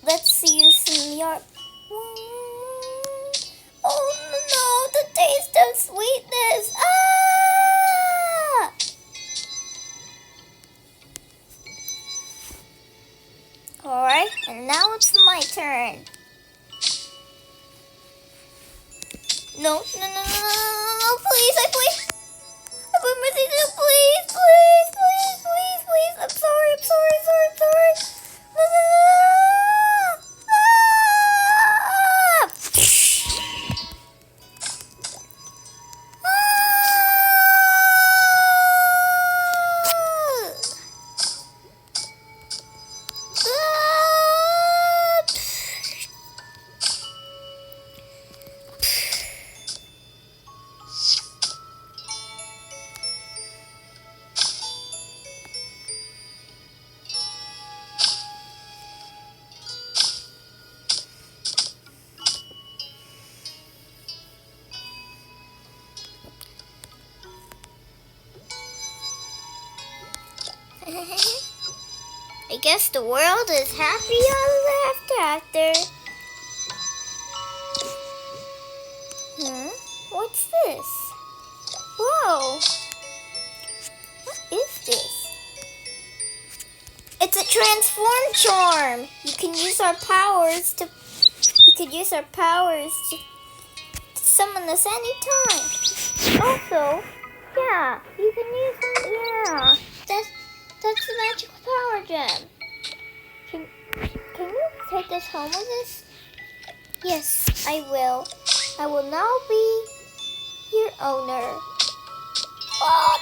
let's use some yarn. Oh no, the taste of sweetness. Ah! Alright, and now it's my turn. No, please, I please. I put my things in, please. I'm sorry. I guess the world is happy ever after. What's this? Whoa! What is this? It's a transform charm. You can use our powers to summon us anytime. Also, yeah, you can use them. Yeah, that's the magical power gem. Can you take us home with us? Yes, I will. I will now be your owner. Oh,